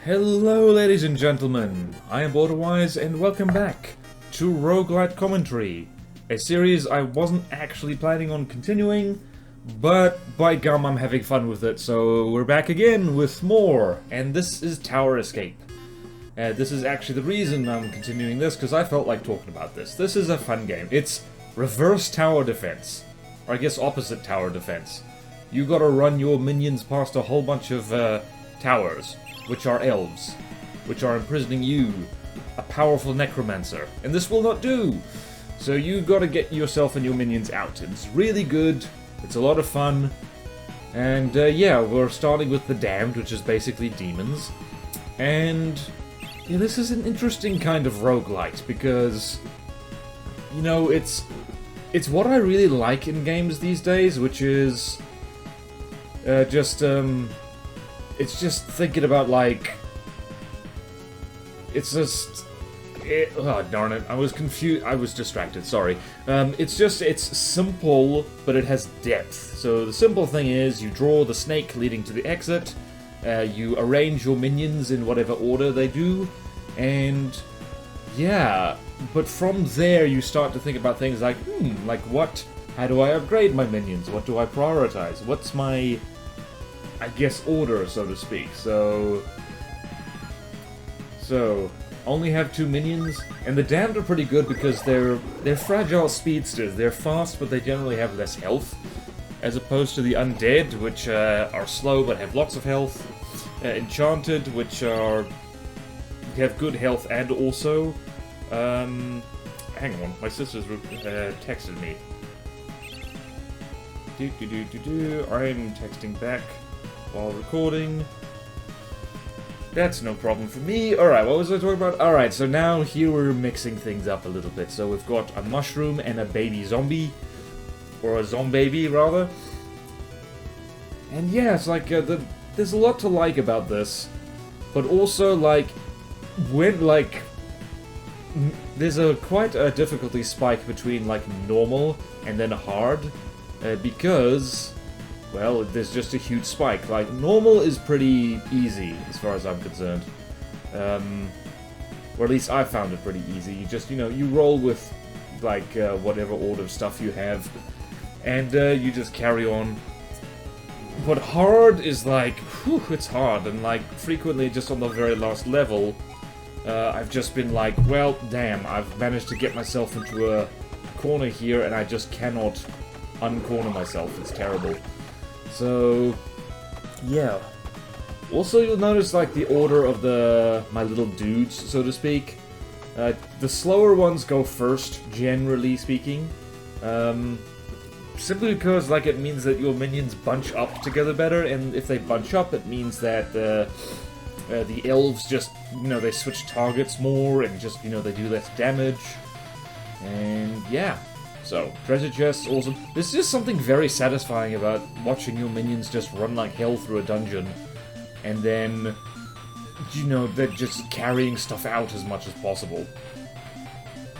Hello ladies and gentlemen, I am BorderWise and welcome back to Roguelike Commentary, a series I wasn't actually planning on continuing, but by gum I'm having fun with it, so we're back again with more, and this is Tower Escape. This is actually the reason I'm continuing this, because I felt like talking about this. This is a fun game. It's reverse tower defense, or I guess opposite tower defense. You gotta run your minions past a whole bunch of towers, which are elves, which are imprisoning you, a powerful necromancer, and this will not do! So you gotta get yourself and your minions out. It's really good, it's a lot of fun, and yeah, we're starting with the Damned, which is basically demons, and yeah, this is an interesting kind of roguelite, because, you know, it's what I really like in games these days, which is it's just thinking about, like, oh, darn it, I was confused, I was distracted, sorry. It's simple, but it has depth. So the simple thing is, you draw the snake leading to the exit, you arrange your minions in whatever order they do, and yeah, but from there you start to think about things like, like what, how do I upgrade my minions, what do I prioritize, what's my, I guess, order, so to speak. So only have 2 minions, and the Damned are pretty good because they're fragile speedsters. They're fast, but they generally have less health, as opposed to the Undead, which are slow but have lots of health. Enchanted, which have good health and also, hang on, my sister's texted me. I'm texting back while recording. That's no problem for me. Alright, what was I talking about? Alright, so now here we're mixing things up a little bit. So we've got a mushroom and a baby zombie. Or a zombie, rather. And yeah, it's like, there's a lot to like about this. But also, like, when, like, there's quite a difficulty spike between, like, normal and then hard. Because, well, there's just a huge spike. Like, normal is pretty easy, as far as I'm concerned. Or at least I found it pretty easy. You just, you know, you roll with, like, whatever order of stuff you have, and you just carry on. But hard is like, whew, it's hard, and, like, frequently just on the very last level, I've just been like, well, damn, I've managed to get myself into a corner here, and I just cannot uncorner myself. It's terrible. So, yeah. Also, you'll notice, like, the order of my little dudes, so to speak. The slower ones go first, generally speaking. Simply because, like, it means that your minions bunch up together better, and if they bunch up, it means that the elves just, you know, they switch targets more, and just, you know, they do less damage. And, yeah. So, treasure chests, awesome. There's just something very satisfying about watching your minions just run like hell through a dungeon, and then, you know, they're just carrying stuff out as much as possible.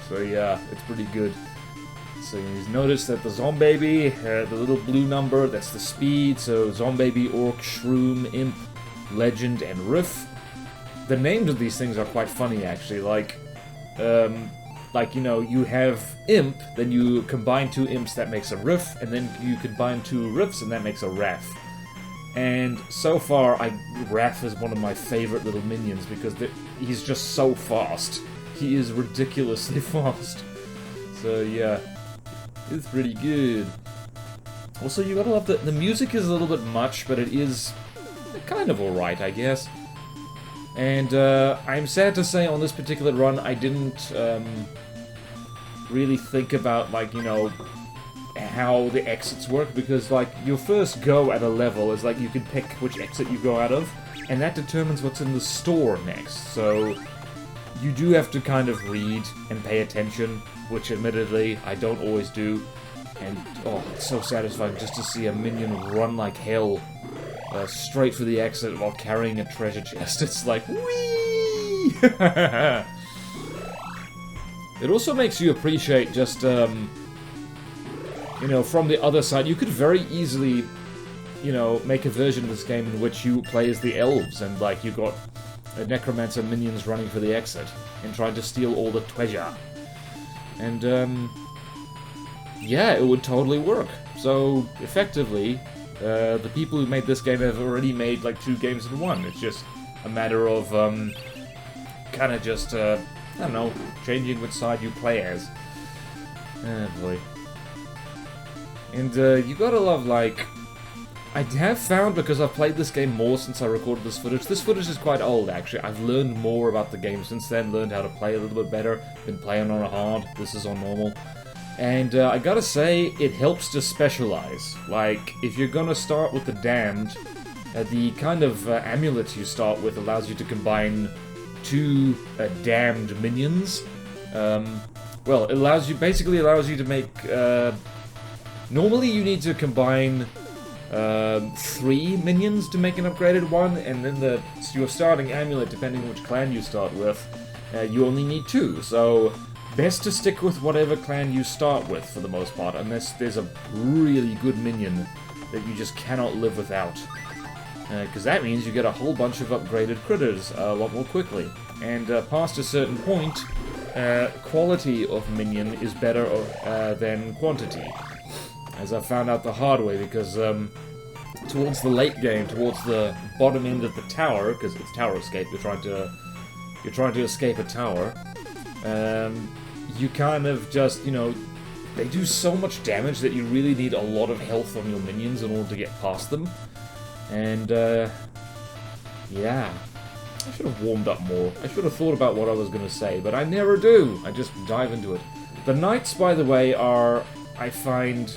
So yeah, it's pretty good. So you notice that the Zombaby, the little blue number, that's the speed, so Zombaby, Orc, Shroom, Imp, Legend, and Riff. The names of these things are quite funny, actually, like, you know, you have Imp, then you combine 2 Imps, that makes a Riff, and then you combine 2 Riffs, and that makes a Wrath. And so far, Wrath is one of my favorite little minions, because he's just so fast. He is ridiculously fast. So yeah, it's pretty good. Also, you gotta love the music is a little bit much, but it is kind of alright, I guess. And I'm sad to say on this particular run, I didn't really think about, like, you know, how the exits work, because, like, your first go at a level is, like, you can pick which exit you go out of, and that determines what's in the store next. So you do have to kind of read and pay attention, which admittedly I don't always do. And, oh, it's so satisfying just to see a minion run like hell straight for the exit while carrying a treasure chest. It's like, whee! It also makes you appreciate just, you know, from the other side. You could very easily, you know, make a version of this game in which you play as the elves, and, like, you got necromancer minions running for the exit and trying to steal all the treasure. And, yeah, it would totally work. So, effectively, the people who made this game have already made, like, 2 games in one. It's just a matter of, kind of just, I don't know, changing which side you play as. Oh, boy. And, you gotta love, like... I have found, because I've played this game more since I recorded this footage is quite old, actually. I've learned more about the game since then, learned how to play a little bit better, been playing on a hard, this is on normal. And I gotta say, it helps to specialize. Like, if you're gonna start with the Damned, the kind of amulet you start with allows you to combine 2 Damned minions. Well, it basically allows you to make... normally you need to combine... 3 minions to make an upgraded one, and then your starting amulet, depending on which clan you start with, you only need 2, so best to stick with whatever clan you start with for the most part, unless there's a really good minion that you just cannot live without. Because that means you get a whole bunch of upgraded critters a lot more quickly. And past a certain point, quality of minion is better than quantity. As I found out the hard way, because towards the late game, towards the bottom end of the tower, because it's tower escape, you're trying to escape a tower. You kind of just, you know, they do so much damage that you really need a lot of health on your minions in order to get past them. And yeah, I should have warmed up more. I should have thought about what I was going to say, but I never do. I just dive into it. The knights, by the way, are, I find,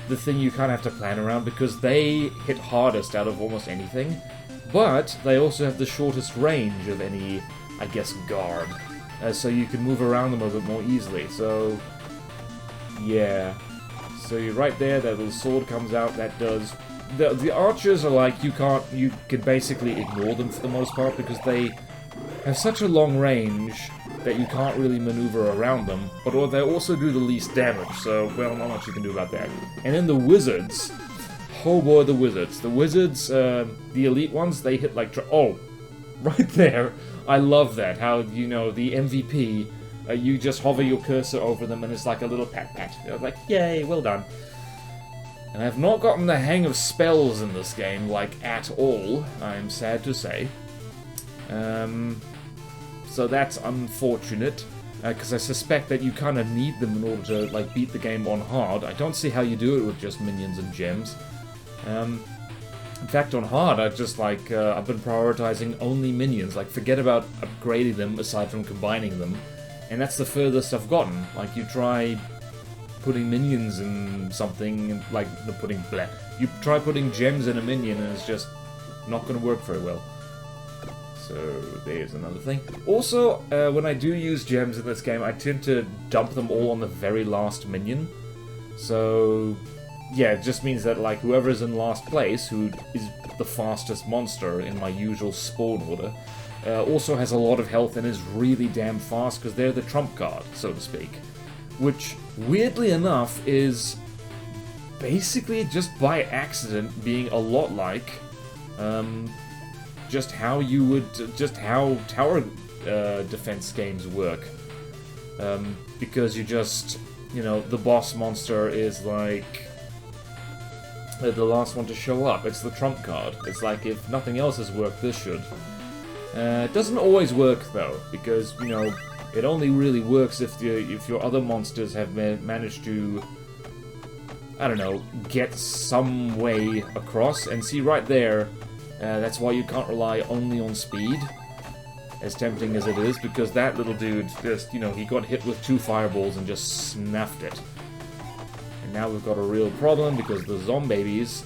the thing you kind of have to plan around, because they hit hardest out of almost anything, but they also have the shortest range of any, I guess, guard, so you can move around them a bit more easily. So yeah, so you're right there, that little sword comes out, that does... The archers are like, you can basically ignore them for the most part, because they have such a long range that you can't really maneuver around them, but they also do the least damage, so, well, not much you can do about that. And then the wizards, oh boy, the wizards. The wizards, the elite ones, they hit like, oh, right there, I love that, how, you know, the MVP, you just hover your cursor over them and it's like a little pat-pat. You're like, yay, well done. And I've not gotten the hang of spells in this game, like, at all, I'm sad to say. So that's unfortunate, because I suspect that you kind of need them in order to, like, beat the game on hard. I don't see how you do it with just minions and gems. In fact, on hard, I've just, like, I've been prioritizing only minions. Like, forget about upgrading them aside from combining them. And that's the furthest I've gotten. Like, you try putting minions in something, and, like, you try putting gems in a minion, and it's just not going to work very well. So, there's another thing. Also, when I do use gems in this game, I tend to dump them all on the very last minion. So, yeah, it just means that, like, whoever's in last place, who is the fastest monster in my usual spawn order, also has a lot of health and is really damn fast, because they're the trump card, so to speak. Which, weirdly enough, is basically just by accident being a lot like, just how tower defense games work. Because you just, you know, the boss monster is like the last one to show up. It's the trump card. It's like, if nothing else has worked, this should. It doesn't always work though, because, you know, it only really works if your other monsters have managed to, I don't know, get some way across. And see right there, that's why you can't rely only on speed, as tempting as it is, because that little dude just, you know, he got hit with 2 fireballs and just snuffed it. And now we've got a real problem, because the zombabies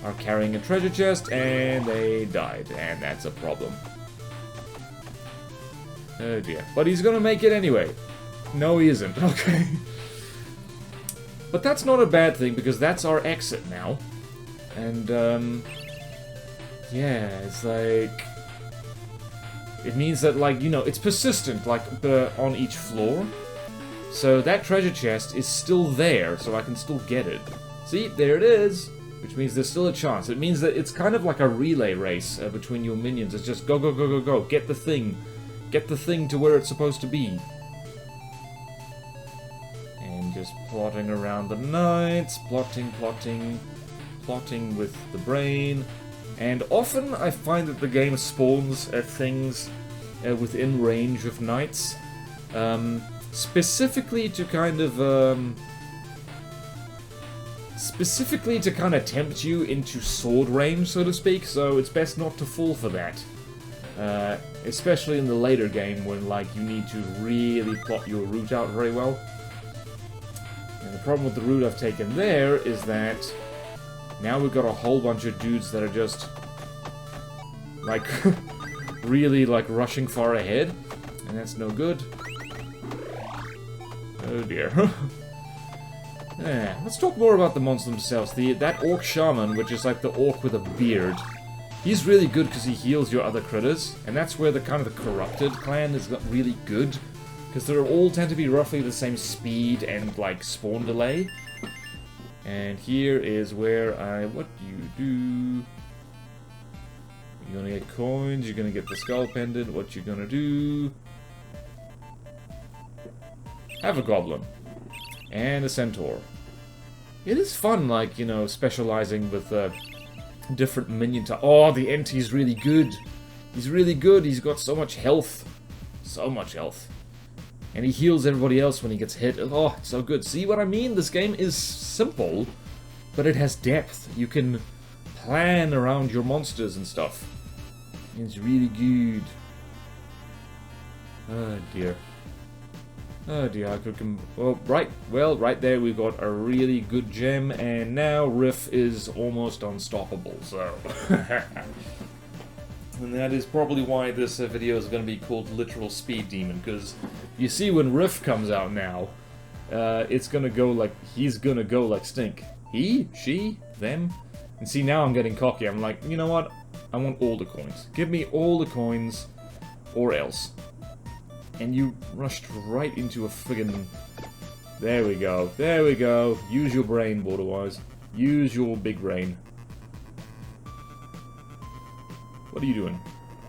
are carrying a treasure chest, and they died, and that's a problem. Oh dear. But he's gonna make it anyway. No, he isn't. Okay. But that's not a bad thing, because that's our exit now. And, yeah, it's like... It means that, like, you know, it's persistent, like, on each floor. So that treasure chest is still there, so I can still get it. See, there it is. which means there's still a chance. It means that it's kind of like a relay race between your minions. It's just go, go, go, go, go. Get the thing. Get the thing to where it's supposed to be. And just plotting around the knights. Plotting, plotting, plotting with the brain. And often I find that the game spawns at things within range of knights. Specifically to kind of tempt you into sword range, so to speak, so it's best not to fall for that. Especially in the later game when, like, you need to really plot your route out very well. And the problem with the route I've taken there is that now we've got a whole bunch of dudes that are just, like, really, like, rushing far ahead, and that's no good. Oh dear. Yeah, let's talk more about the monsters themselves. That orc shaman, which is like the orc with a beard, he's really good because he heals your other critters, and that's where the kind of the corrupted clan is really good, because they all tend to be roughly the same speed and like spawn delay. And here is where what do you do? You're gonna get coins, you're gonna get the skull pendant, what you gonna do? Have a goblin. And a centaur. It is fun, like, you know, specializing with different minion types. Oh, the NT's really good. He's really good. He's got so much health. So much health. And he heals everybody else when he gets hit. Oh, it's so good. See what I mean? This game is simple, but it has depth. You can plan around your monsters and stuff. It's really good. Oh, dear. Oh dear, I could right there we've got a really good gem, and now Riff is almost unstoppable, so... And that is probably why this video is going to be called Literal Speed Demon, because you see when Riff comes out now, it's going to go like, he's going to go like stink. He? She? Them? And see, now I'm getting cocky. I'm like, you know what? I want all the coins. Give me all the coins, or else. And you rushed right into a friggin'... There we go. There we go. Use your brain, BorderWise. Use your big brain. What are you doing?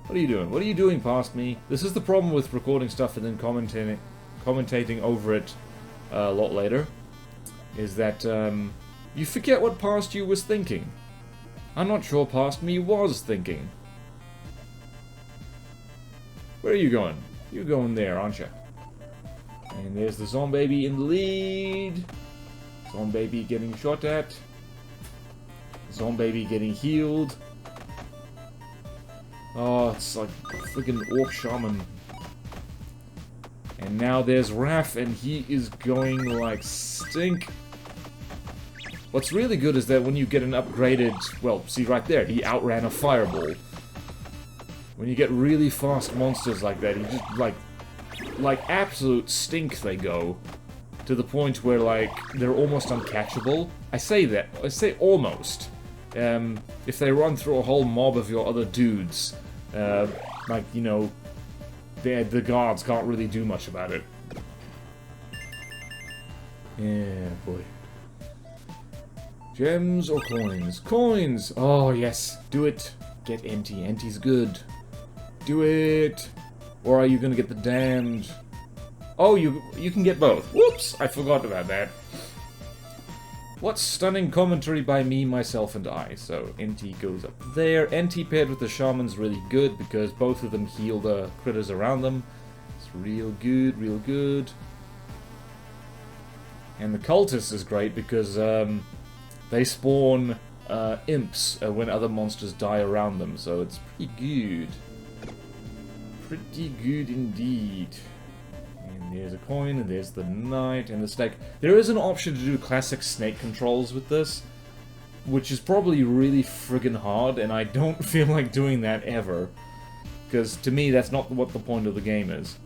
What are you doing? What are you doing past me? This is the problem with recording stuff and then commentating over it a lot later. Is that, you forget what past you was thinking. I'm not sure past me was thinking. Where are you going? You're going there, aren't you? And there's the zombie in the lead. Zombie getting shot at. Zombie getting healed. Oh, it's like freaking orc shaman. And now there's Raph, and he is going like stink. What's really good is that when you get an upgraded... Well, see right there, he outran a fireball. When you get really fast monsters like that, you just, like absolute stink they go. To the point where, like, they're almost uncatchable. I say almost. If they run through a whole mob of your other dudes, like, you know, the guards can't really do much about it. Yeah, boy. Gems or coins? Coins! Oh, yes. Do it. Get Enti. Enti's good. Do it! Or are you gonna get the damned? Oh, you can get both. Whoops! I forgot about that. What stunning commentary by me, myself, and I. So, Enti goes up there. Enti paired with the shaman's really good because both of them heal the critters around them. It's real good, real good. And the cultist is great because they spawn imps when other monsters die around them, so it's pretty good. Pretty good indeed. And there's a coin, and there's the knight, and the snake. There is an option to do classic snake controls with this, which is probably really friggin' hard, and I don't feel like doing that ever. Because to me, that's not what the point of the game is.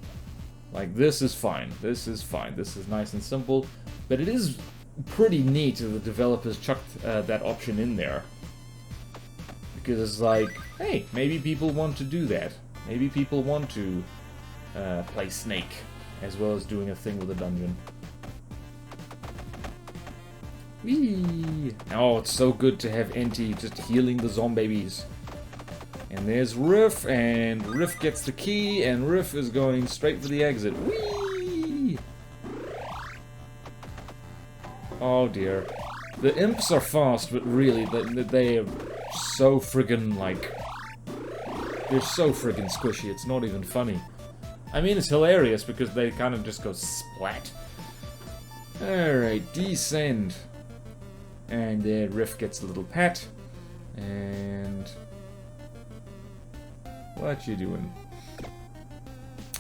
Like, this is fine. This is fine. This is nice and simple. But it is pretty neat that the developers chucked that option in there. Because it's like, hey, maybe people want to do that. Maybe people want to play Snake, as well as doing a thing with a dungeon. Whee! Oh, it's so good to have Enti just healing the zombabies. And there's Riff, and Riff gets the key, and Riff is going straight for the exit. Whee! Oh dear. The imps are fast, but really, they are so friggin' like... They're so friggin' squishy, it's not even funny. I mean, it's hilarious because they kind of just go splat. Alright, descend. And then Riff gets a little pat. And... what you doing?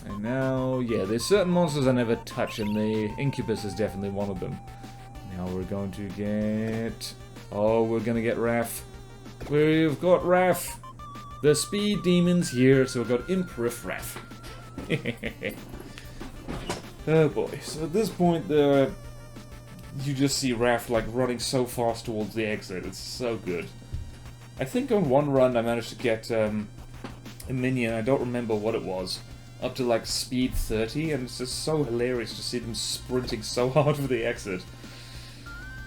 And now, yeah, there's certain monsters I never touch, and the Incubus is definitely one of them. Now we're going to get... oh, we're gonna get Raph. We've got Raph. The speed demon's here, so we've got Imp Riff Raph. Oh boy, so at this point, you just see Raph like running so fast towards the exit. It's so good. I think on one run I managed to get a minion, I don't remember what it was, up to like speed 30, and it's just so hilarious to see them sprinting so hard for the exit.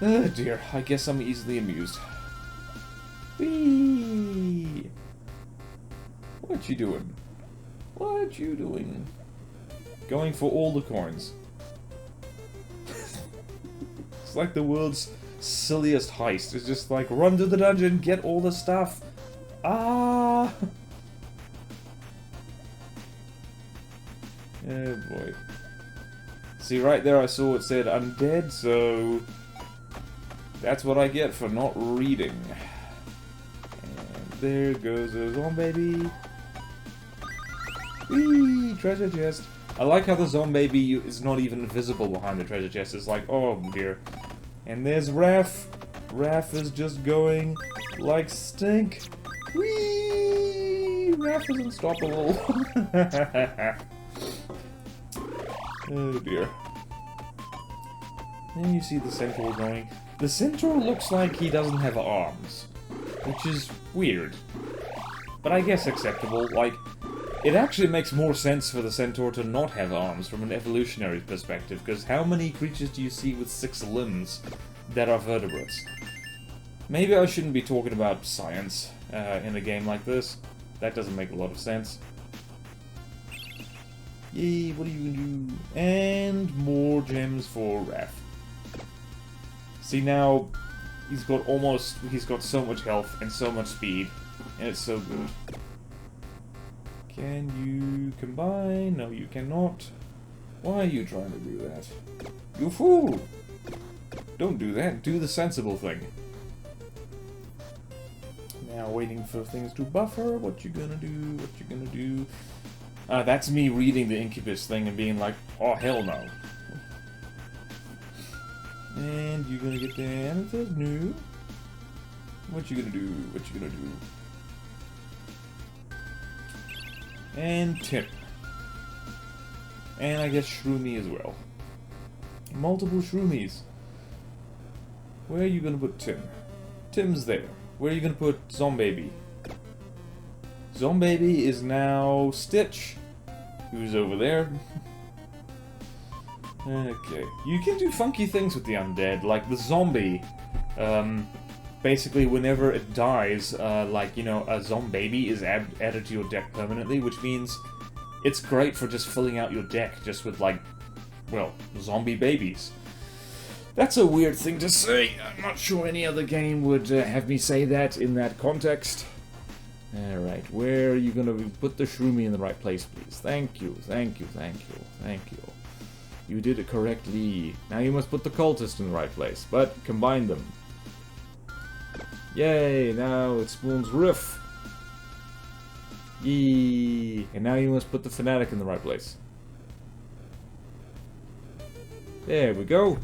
Oh dear, I guess I'm easily amused. Whee! What you doing? What you doing? Going for all the coins. It's like the world's silliest heist. It's just like, run to the dungeon, get all the stuff. Ah! Oh boy. See, right there I saw it said undead, so... that's what I get for not reading. And there goes a zombie. Whee! Treasure chest. I like how the zombie is not even visible behind the treasure chest. It's like, oh dear. And there's Raph. Raph is just going like stink. Whee! Raph is unstoppable. Oh dear. Then you see the centaur going. The centaur looks like he doesn't have arms, which is weird. But I guess acceptable. Like, it actually makes more sense for the centaur to not have arms from an evolutionary perspective, because how many creatures do you see with 6 limbs that are vertebrates? Maybe I shouldn't be talking about science in a game like this. That doesn't make a lot of sense. Yay, what are you gonna do? And more gems for Raph. See, now he's got so much health and so much speed, and it's so good. Can you combine? No, you cannot. Why are you trying to do that? You fool! Don't do that. Do the sensible thing. Now waiting for things to buffer. What you gonna do? What you gonna do? That's me reading the Incubus thing and being like, oh hell no. And you're gonna get the amethyst? No. What you gonna do? What you gonna do? And Tim. And I guess Shroomy as well. Multiple Shroomies. Where are you gonna put Tim? Tim's there. Where are you gonna put Zombaby? Zombaby is now Stitch, who's over there. Okay. You can do funky things with the undead, like the zombie. Basically, whenever it dies, like, you know, a zombaby is added to your deck permanently, which means it's great for just filling out your deck just with, like, well, zombie babies. That's a weird thing to say. I'm not sure any other game would have me say that in that context. Alright, where are you gonna put the Shroomy in the right place, please? Thank you, thank you, thank you, thank you. You did it correctly. Now you must put the cultist in the right place, but combine them. Yay, now it spawns Riff. Yee. And now you must put the fanatic in the right place. There we go.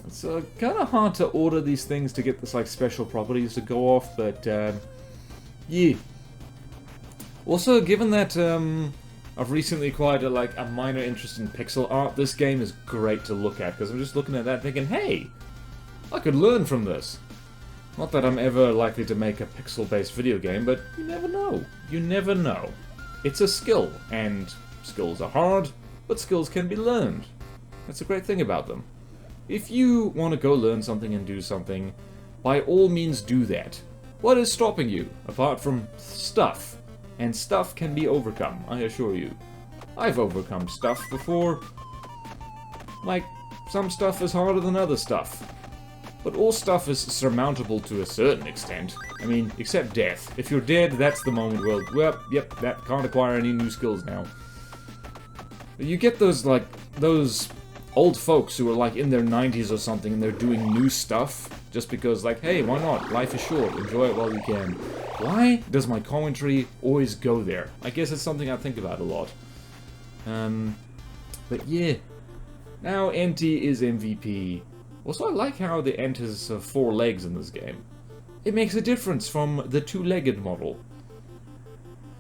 It's kind of hard to order these things to get this like special properties to go off, but yeah. Also, given that I've recently acquired a minor interest in pixel art, this game is great to look at, because I'm just looking at that thinking, hey, I could learn from this. Not that I'm ever likely to make a pixel-based video game, but you never know. You never know. It's a skill, and skills are hard, but skills can be learned. That's a great thing about them. If you want to go learn something and do something, by all means do that. What is stopping you? Apart from stuff. And stuff can be overcome, I assure you. I've overcome stuff before. Like, some stuff is harder than other stuff. But all stuff is surmountable to a certain extent. I mean, except death. If you're dead, that's the moment where, well, yep, that can't acquire any new skills now. But you get those, like, those old folks who are, like, in their 90s or something, and they're doing new stuff, just because, like, hey, why not? Life is short, enjoy it while you can. Why does my commentary always go there? I guess it's something I think about a lot. But yeah. Now Ent is MVP. Also, I like how the Ent has 4 legs in this game. It makes a difference from the 2-legged model.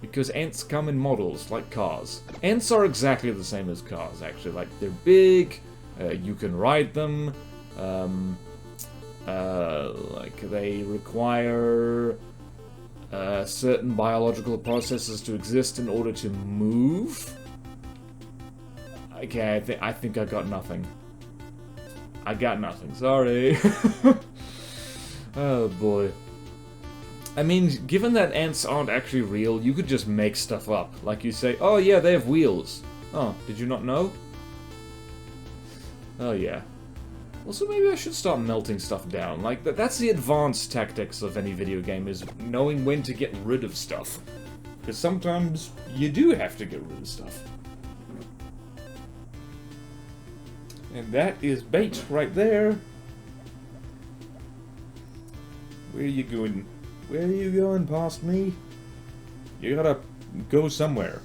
Because Ents come in models, like cars. Ents are exactly the same as cars, actually. Like, they're big, you can ride them, like, they require certain biological processes to exist in order to move. Okay, I think I got nothing. I got nothing, sorry. Oh boy. I mean, given that ants aren't actually real, you could just make stuff up. Like you say, oh yeah, they have wheels. Oh, did you not know? Oh yeah. Also, maybe I should start melting stuff down. Like, that's the advanced tactics of any video game, is knowing when to get rid of stuff. Because sometimes you do have to get rid of stuff. And that is bait right there. Where are you going? Where are you going past me? You gotta go somewhere.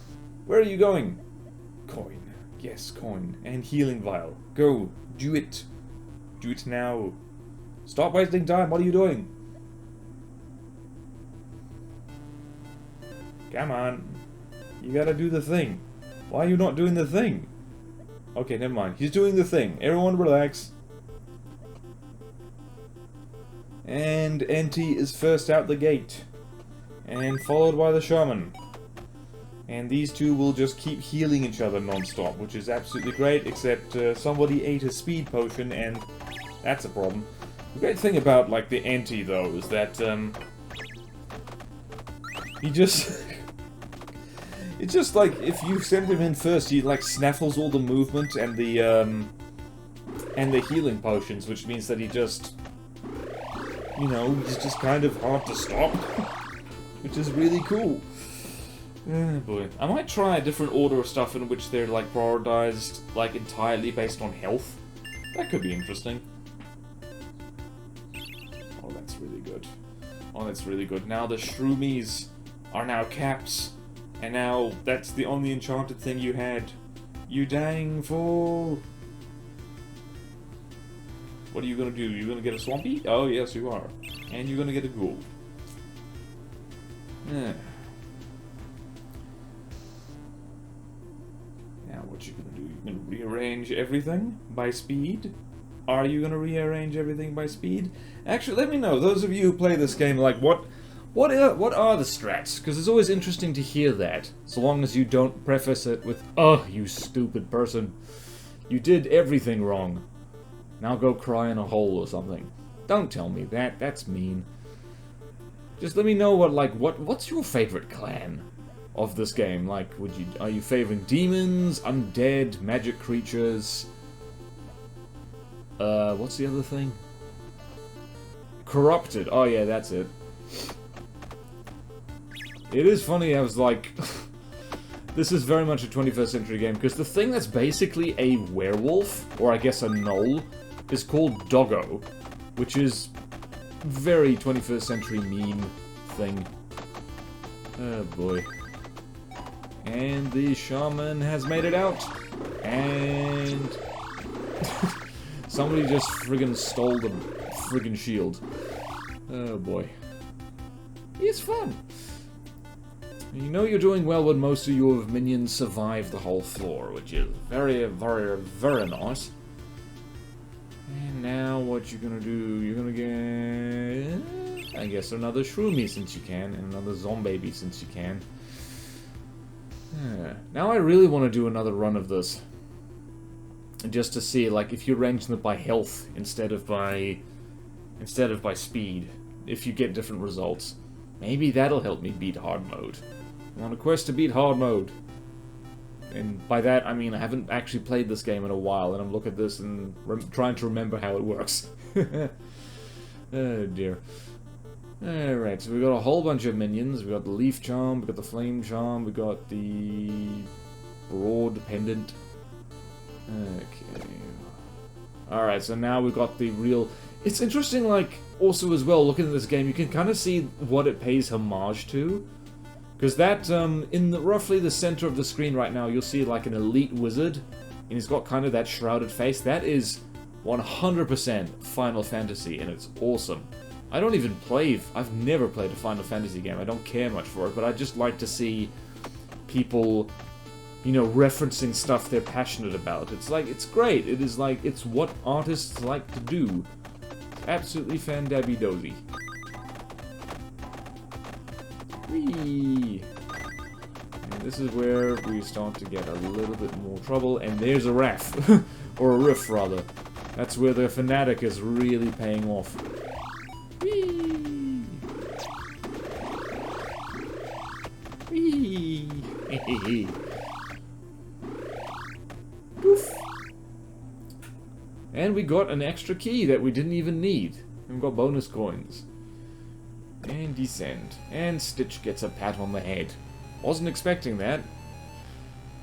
Where are you going? Coin. Yes, coin. And healing vial. Go. Do it. Do it now. Stop wasting time. What are you doing? Come on. You gotta do the thing. Why are you not doing the thing? Okay, never mind. He's doing the thing. Everyone relax. And Ent is first out the gate. And followed by the shaman. And these two will just keep healing each other non-stop, which is absolutely great, except somebody ate a speed potion, and that's a problem. The great thing about, like, the Ent, though, is that, he just... It's just like, if you send him in first, he, like, snaffles all the movement and the healing potions, which means that he just... You know, he's just kind of hard to stop. Which is really cool. Oh boy. I might try a different order of stuff in which they're, like, prioritized, like, entirely based on health. That could be interesting. Oh, that's really good. Oh, that's really good. Now the shroomies are now caps. And now, that's the only enchanted thing you had. You dang fool! What are you gonna do? You gonna get a swampy? Oh, yes, you are. And you're gonna get a ghoul. Yeah. Now, what you gonna do? You gonna rearrange everything by speed? Are you gonna rearrange everything by speed? Actually, let me know. Those of you who play this game, like, what are the strats? Because it's always interesting to hear that, so long as you don't preface it with, "Oh, you stupid person. You did everything wrong. Now go cry in a hole or something." Don't tell me that. That's mean. Just let me know what's your favorite clan of this game? Like, are you favoring demons, undead, magic creatures? What's the other thing? Corrupted. Oh yeah, that's it. It is funny, I was like... This is very much a 21st century game, because the thing that's basically a werewolf, or I guess a gnoll, is called Doggo, which is very 21st century meme thing. Oh boy. And the shaman has made it out. And... somebody just friggin' stole the friggin' shield. Oh boy. It's fun. You know you're doing well when most of your minions survive the whole floor, which is very, very, very nice. And now what you're gonna do, you're gonna get... I guess another shroomy since you can, and another zombaby since you can. Now I really want to do another run of this. just to see, like, if you rank them by health instead of by speed, if you get different results. Maybe that'll help me beat hard mode. I'm on a quest to beat hard mode. And by that, I mean I haven't actually played this game in a while, and I'm looking at this and trying to remember how it works. Oh dear. Alright, so we got a whole bunch of minions. We got the Leaf Charm, we got the Flame Charm, we got the Broad Pendant. Okay. Alright, so now we've got the real... It's interesting, like, also as well, looking at this game, you can kind of see what it pays homage to. Because that, in roughly the center of the screen right now, you'll see, like, an elite wizard. And he's got kind of that shrouded face. That is 100% Final Fantasy, and it's awesome. I don't even play... I've never played a Final Fantasy game. I don't care much for it, but I just like to see people, you know, referencing stuff they're passionate about. It's like, it's great. It is like, it's what artists like to do. It's absolutely fan-dabby-dozy. Whee! And this is where we start to get a little bit more trouble, and there's a Raff. Or a Riff, rather. That's where the Fanatic is really paying off. Whee! Whee! Hehehe. Poof! And we got an extra key that we didn't even need. And we got bonus coins. And descend. And Stitch gets a pat on the head. Wasn't expecting that.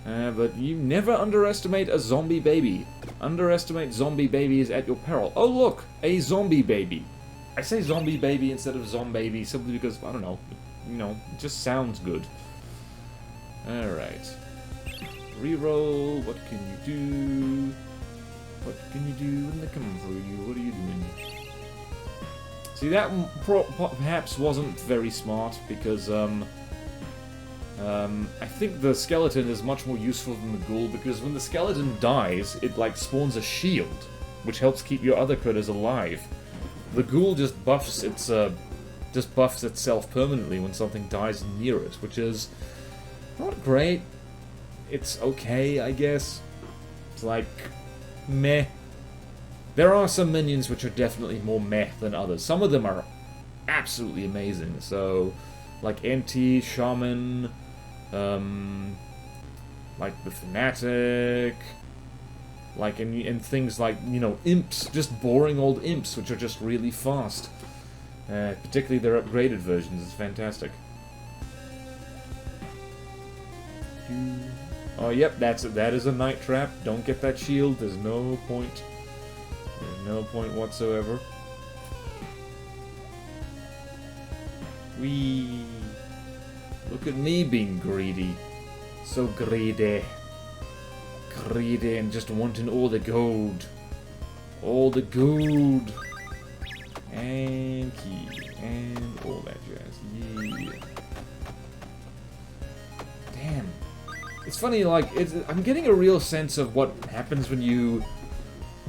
But you never underestimate a zombie baby. Underestimate zombie babies at your peril. Oh look! A zombie baby. I say zombie baby instead of zombaby simply because, I don't know, you know, it just sounds good. Alright. Reroll, what can you do? What can you do when they come for you? What are you doing? See, that perhaps wasn't very smart, because, I think the skeleton is much more useful than the ghoul, because when the skeleton dies, it, like, spawns a shield, which helps keep your other critters alive. The ghoul just buffs itself permanently when something dies near it, which is not great. It's okay, I guess. It's like, meh. There are some minions which are definitely more meh than others. Some of them are absolutely amazing. So, like NT, Shaman, like the Fanatic, like and things like, you know, imps, just boring old imps, which are just really fast. Particularly their upgraded versions, it's fantastic. Oh, yep, that is a night trap. Don't get that shield. There's no point. There's no point whatsoever. Whee! Look at me being greedy. So greedy. Greedy and just wanting all the gold. All the gold. And key. And all that jazz. Yeah. Damn. It's funny, like, I'm getting a real sense of what happens when you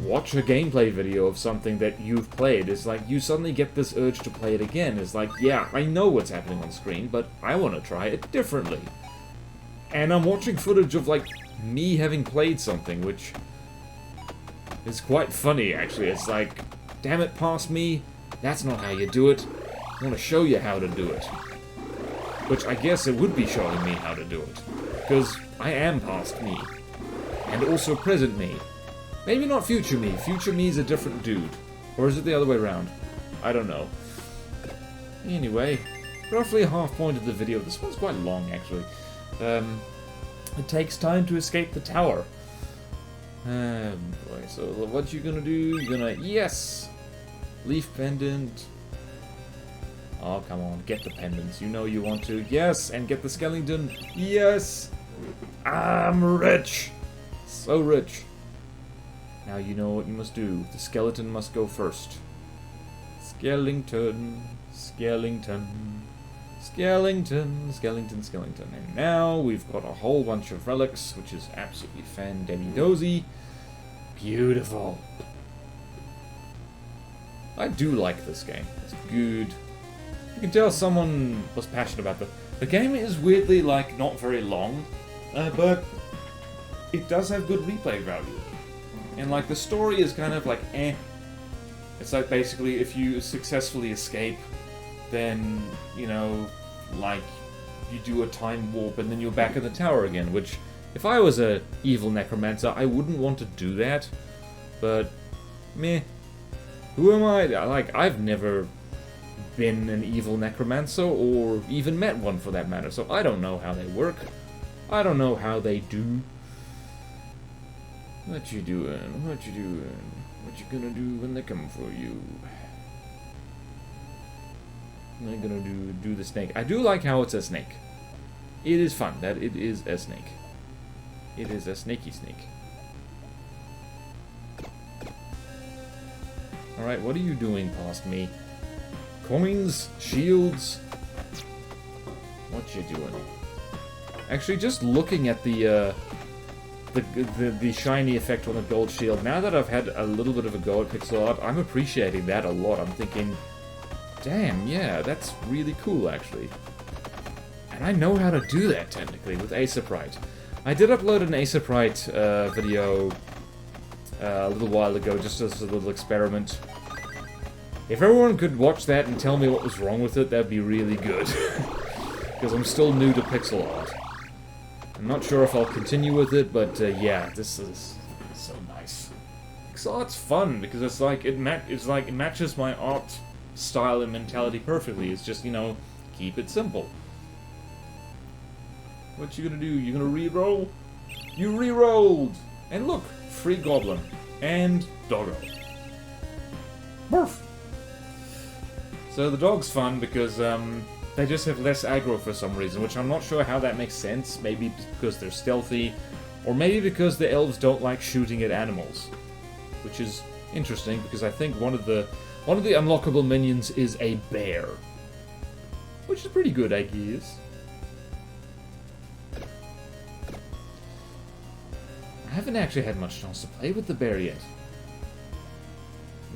watch a gameplay video of something that you've played. It's like, you suddenly get this urge to play it again. It's like, yeah, I know what's happening on screen, but I want to try it differently. And I'm watching footage of, like, me having played something, which is quite funny, actually. It's like, damn it, past me, that's not how you do it. I want to show you how to do it. Which I guess it would be showing me how to do it. Because I am past me. And also present me. Maybe not future me. Future me is a different dude. Or is it the other way around? I don't know. Anyway, roughly a half point of the video. This one's quite long, actually. It takes time to escape the tower. Boy, so what you gonna do? You're gonna... Yes! Leaf pendant. Oh, come on. Get the pendants. You know you want to. Yes! And get the skeleton. Yes! I'm rich! So rich. Now you know what you must do. The skeleton must go first. Skellington. Skellington. Skellington. Skellington. Skellington. And now we've got a whole bunch of relics, which is absolutely fan-demi-dozy. Beautiful. I do like this game. It's good. You can tell someone was passionate about the game is weirdly, like, not very long, but it does have good replay value. And, like, the story is kind of like, eh. It's like, basically, if you successfully escape, then, you know, like, you do a time warp and then you're back in the tower again, which, if I was a evil necromancer, I wouldn't want to do that. But, meh. Who am I? Like, I've never been an evil necromancer, or even met one for that matter, so I don't know how they work. I don't know how they do. What you doing? What you doing? What you gonna do when they come for you? What are you gonna do the snake? I do like how it's a snake. It is fun that it is a snake. It is a snaky snake. Alright, what are you doing past me? Coins? Shields? What you doing? Actually, just looking at the shiny effect on the gold shield, now that I've had a little bit of a go at pixel art, I'm appreciating that a lot. I'm thinking, damn, yeah, that's really cool, actually. And I know how to do that, technically, with Aesoprite. I did upload an Aesoprite video a little while ago, just as a little experiment. If everyone could watch that and tell me what was wrong with it, that'd be really good. Because I'm still new to pixel art. I'm not sure if I'll continue with it, but yeah, this is so nice. Pixel art's fun because it's like it matches my art style and mentality perfectly. It's just, you know, keep it simple. What you gonna do? You gonna re-roll? You re-rolled! And look, free goblin and doggo. Morph. So the dog's fun because they just have less aggro for some reason, which I'm not sure how that makes sense. Maybe because they're stealthy, or maybe because the elves don't like shooting at animals, which is interesting because I think one of the unlockable minions is a bear, which is pretty good, I guess. I haven't actually had much chance to play with the bear yet,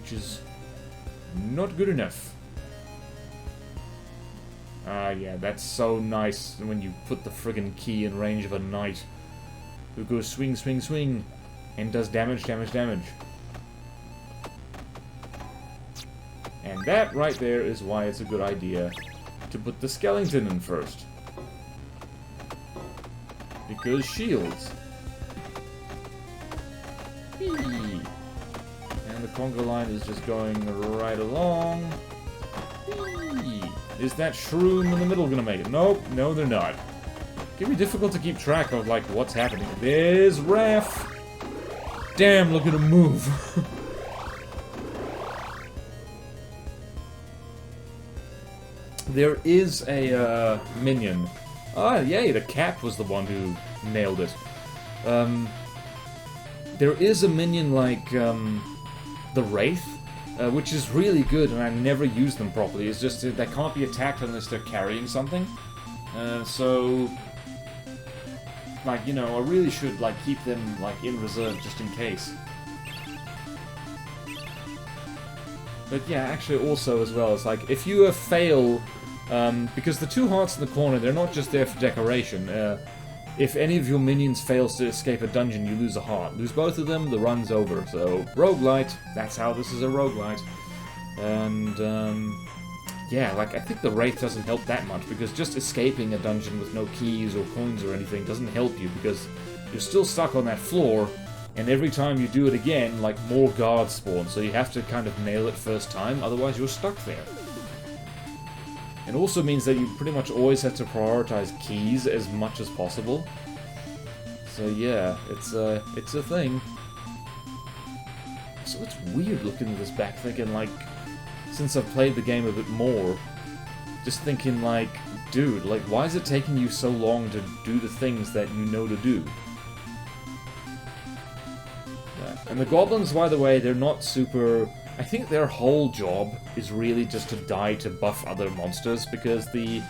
which is not good enough. Yeah, that's so nice when you put the friggin' key in range of a knight who goes swing, swing, swing, and does damage, damage, damage. And that right there is why it's a good idea to put the skeleton in first. Because shields. Whee! And the conga line is just going right along. Whee! Is that shroom in the middle gonna make it? Nope, no they're not. It can be difficult to keep track of, like, what's happening. There's Raph! Damn, look at him move! There is a, minion. Ah, yay, the cat was the one who nailed it. There is a minion like, the Wraith, which is really good, and I never use them properly. It's just they can't be attacked unless they're carrying something. So, like, you know, I really should, like, keep them, like, in reserve just in case. But yeah, actually also as well, it's like, if you fail, because the two hearts in the corner, they're not just there for decoration. If any of your minions fails to escape a dungeon, you lose a heart. Lose both of them, the run's over. So, roguelite, that's how this is a roguelite. And, yeah, like, I think the Wraith doesn't help that much, because just escaping a dungeon with no keys or coins or anything doesn't help you, because you're still stuck on that floor, and every time you do it again, like, more guards spawn, so you have to kind of nail it first time, otherwise you're stuck there. It also means that you pretty much always have to prioritize keys as much as possible. So yeah, it's a thing. So it's weird looking at this back, thinking like, since I've played the game a bit more, just thinking like, dude, like why is it taking you so long to do the things that you know to do? Yeah. And the goblins, by the way, they're not super... I think their whole job is really just to die to buff other monsters, because the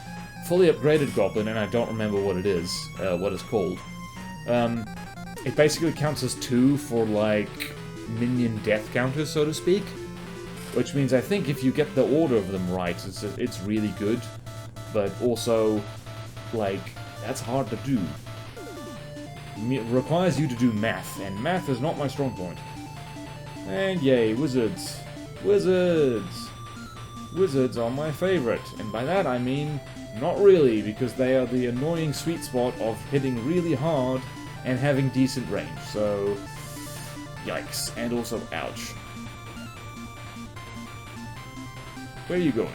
fully upgraded goblin, and I don't remember what it is, what it's called, it basically counts as 2 for, like, minion death counters, so to speak, which means I think if you get the order of them right, it's really good, but also, like, that's hard to do. It requires you to do math, and math is not my strong point. And yay, wizards. Wizards! Wizards are my favorite, and by that I mean not really, because they are the annoying sweet spot of hitting really hard and having decent range, so yikes, and also ouch. Where are you going?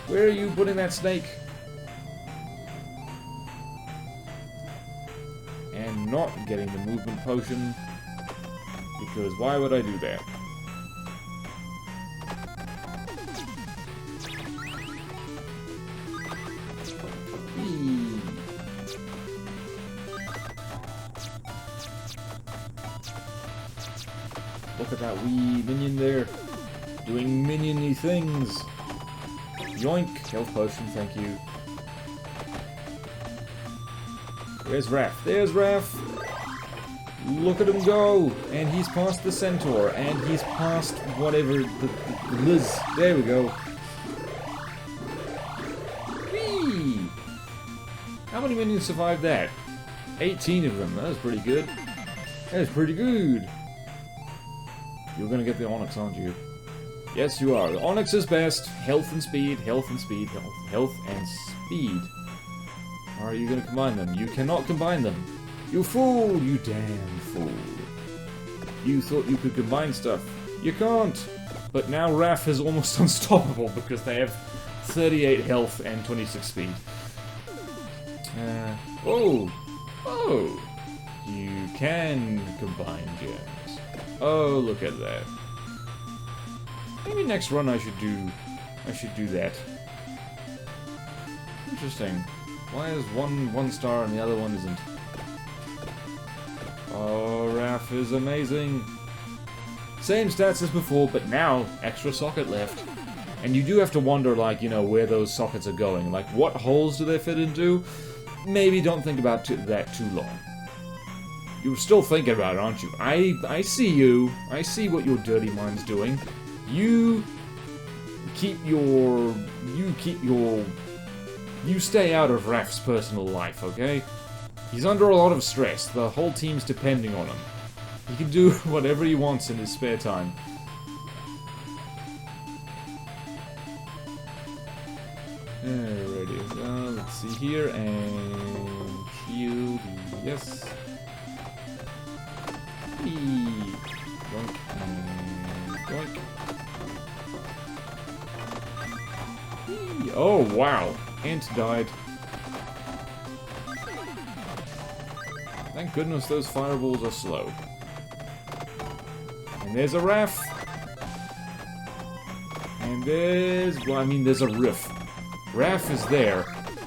Where are you putting that snake? And not getting the movement potion, because why would I do that? Look at that wee minion there, doing minion-y things. Yoink! Health potion, thank you. Where's Raph? There's Raph! Look at him go! And he's past the centaur, and he's past whatever, the Liz. There we go. Whee! How many minions survived that? 18 of them, that was pretty good. That was pretty good. You're gonna get the Onyx, aren't you? Yes, you are. The Onyx is best. Health and speed, health and speed, health and speed. Or are you gonna combine them? You cannot combine them. You fool! You damn fool. You thought you could combine stuff. You can't! But now Raph is almost unstoppable because they have 38 health and 26 speed. Oh! Oh! You can combine gems. Oh, look at that. Maybe next run I should do that. Interesting. Why is one star and the other one isn't? Oh, Raph is amazing. Same stats as before, but now extra socket left. And you do have to wonder, like, you know, where those sockets are going. Like, what holes do they fit into? Maybe don't think about that too long. You're still thinking about it, aren't you? I see you. I see what your dirty mind's doing. You stay out of Raph's personal life, okay? He's under a lot of stress. The whole team's depending on him. He can do whatever he wants in his spare time. Alrighty, let's see here, and shield, yes. Yoink, and yoink. Oh, wow. Ant died. Thank goodness those fireballs are slow. And there's a Raph. And there's... well, I mean, there's a Riff. Raph is there.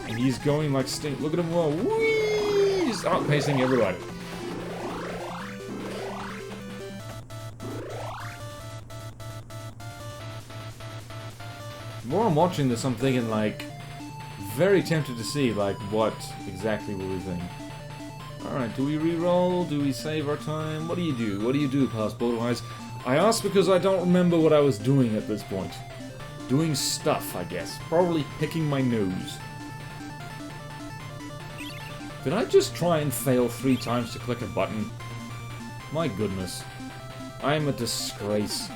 And he's going like stink. Look at him go. Whee! He's outpacing everybody. The more I'm watching this, I'm thinking, like, very tempted to see, like, what exactly will we think. Alright, do we re-roll? Do we save our time? What do you do? What do you do past BorderWise? I ask because I don't remember what I was doing at this point. Doing stuff, I guess. Probably picking my nose. Did I just try and fail 3 times to click a button? My goodness. I'm a disgrace.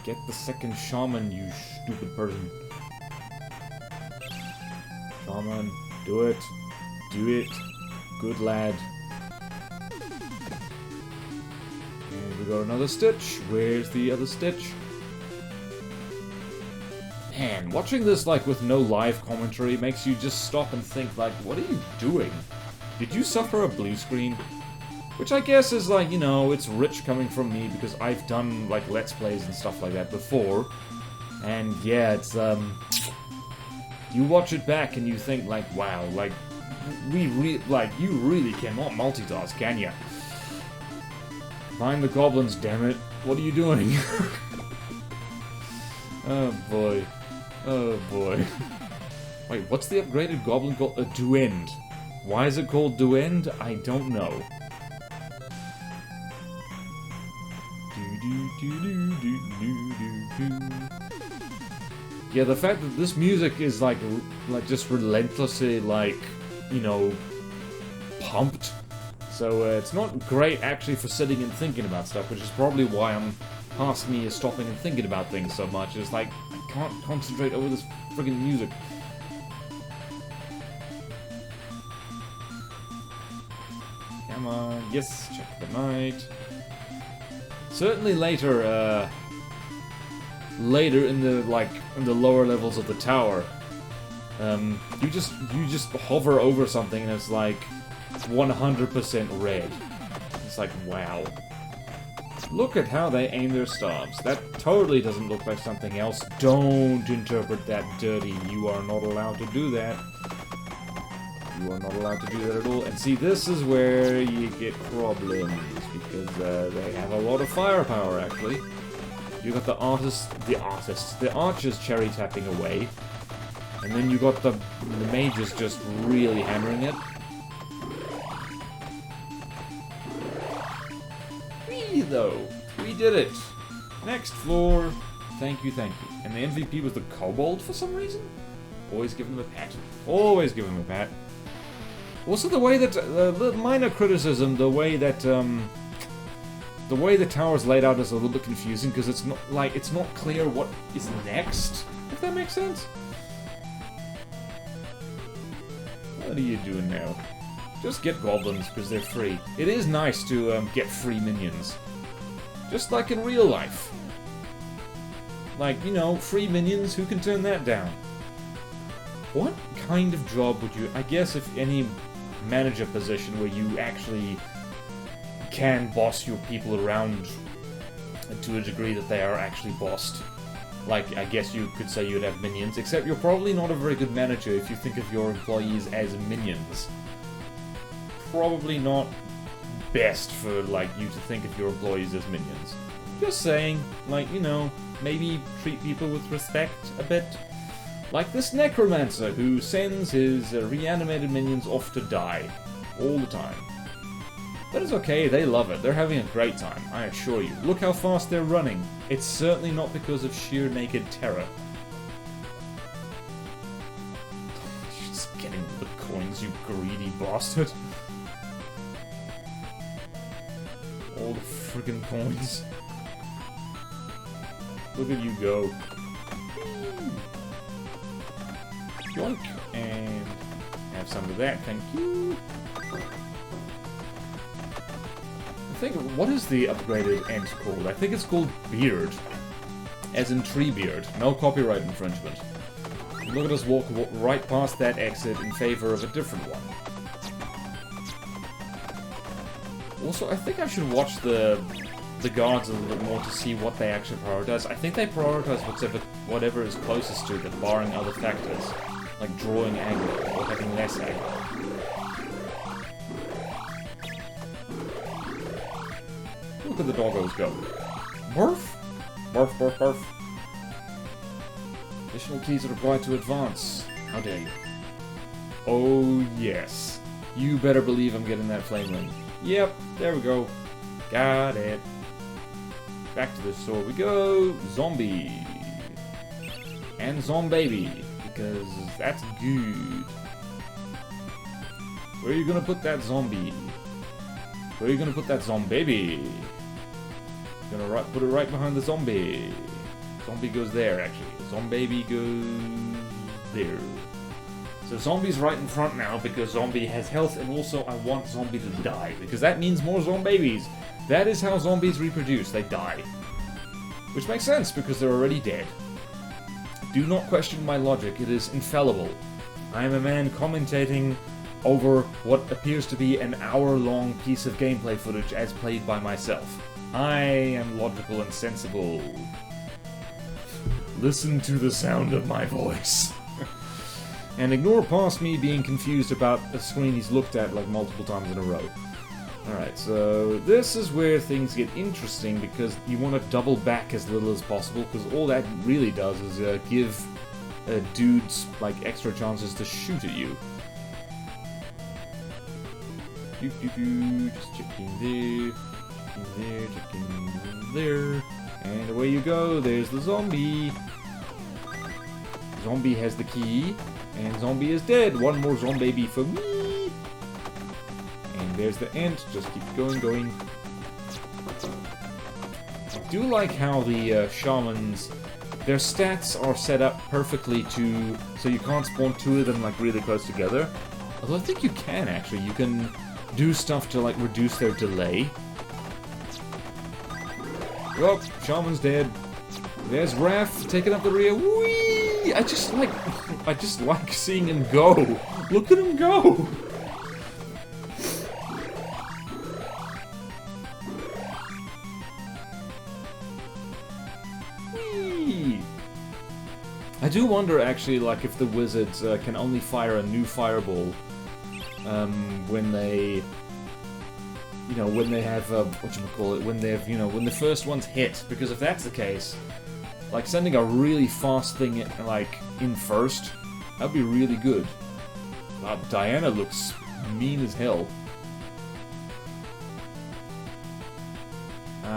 Get the second shaman, you stupid person. Shaman, do it. Do it. Good lad. And we got another stitch. Where's the other stitch? Man, watching this, like, with no live commentary makes you just stop and think, like, what are you doing? Did you suffer a blue screen? Which I guess is, like, you know, it's rich coming from me because I've done, like, Let's Plays and stuff like that before. And, yeah, it's, you watch it back and you think, like, wow, like, you really cannot multitask, can ya? Find the goblins, damn it. What are you doing? Oh, boy. Oh, boy. Wait, what's the upgraded goblin called? A Duend. Why is it called Duend? I don't know. Yeah, the fact that this music is like just relentlessly, like, you know, pumped So it's not great actually for sitting and thinking about stuff, which is probably why I'm past me is stopping and thinking about things so much. It's like, I can't concentrate over this friggin' music. Come on, yes, check the night. Certainly later, later in the lower levels of the tower, you just hover over something and it's like 100% red. It's like, wow. Look at how they aim their stabs. That totally doesn't look like something else. Don't interpret that dirty. You are not allowed to do that. You are not allowed to do that at all. And see, this is where you get problems, because they have a lot of firepower, actually. You got the archers cherry tapping away. And then you got the mages just really hammering it. Though. We did it! Next floor. Thank you, thank you. And the MVP was the kobold for some reason? Always give him a pat. Always give him a pat. Also the way that, the minor criticism, the way the tower's laid out is a little bit confusing, because it's not clear what is next, if that makes sense. What are you doing now? Just get goblins, because they're free. It is nice to get free minions. Just like in real life. Like, you know, free minions, who can turn that down? What kind of job would you... I guess if any manager position where you actually can boss your people around to a degree that they are actually bossed. Like, I guess you could say you'd have minions, except you're probably not a very good manager if you think of your employees as minions. Probably not best for, like, you to think of your employees as minions. Just saying, like, you know, maybe treat people with respect a bit. Like this necromancer who sends his reanimated minions off to die all the time. But it's okay, they love it. They're having a great time, I assure you. Look how fast they're running. It's certainly not because of sheer naked terror. Just getting the coins, you greedy bastard. All the friggin' coins. Look at you go. Yoink. And have some of that, thank you. I think, what is the upgraded ent called? I think it's called Beard. As in tree beard. No copyright infringement. Look at us walk right past that exit in favor of a different one. Also, I think I should watch the guards a little bit more to see what they actually prioritize. I think they prioritize whatever is closest to them, barring other factors, like drawing aggro or having less aggro. Look at the doggos go. Barf! Barf, barf, barf. Additional keys are required to advance. How dare you. Oh, yes. You better believe I'm getting that flame ring. Yep, there we go. Got it. Back to the store we go. Zombie. And Zombaby. Because that's good. Where are you gonna put that zombie? Where are you gonna put that Zombaby? Gonna put it right behind the zombie. Zombie goes there, actually. Zombaby goes there. So Zombie's right in front now because Zombie has health, and also I want Zombie to die because that means more Zombabies. That is how zombies reproduce, they die. Which makes sense because they're already dead. Do not question my logic, it is infallible. I am a man commentating over what appears to be an hour-long piece of gameplay footage as played by myself. I am logical and sensible. Listen to the sound of my voice. And ignore past me being confused about a screen he's looked at like multiple times in a row. Alright, so this is where things get interesting because you want to double back as little as possible because all that really does is give dudes like extra chances to shoot at you. Just checking there, checking there, and away you go, there's the zombie. Zombie has the key. And Zombie is dead. One more Zombaby for me. And there's the ant. Just keep going, going. I do like how the shamans, their stats are set up perfectly so you can't spawn two of them like really close together. Although I think you can actually. You can do stuff to like reduce their delay. Oh, shaman's dead. There's Raph taking up the rear. Whee! I just like seeing him go. Look at him go. I do wonder, actually, like, if the wizards can only fire a new fireball when they, you know, when they have, whatchamacallit, when they've, you know, when the first one's hit. Because if that's the case, like, sending a really fast thing, like, in first, that'd be really good. Diana looks mean as hell.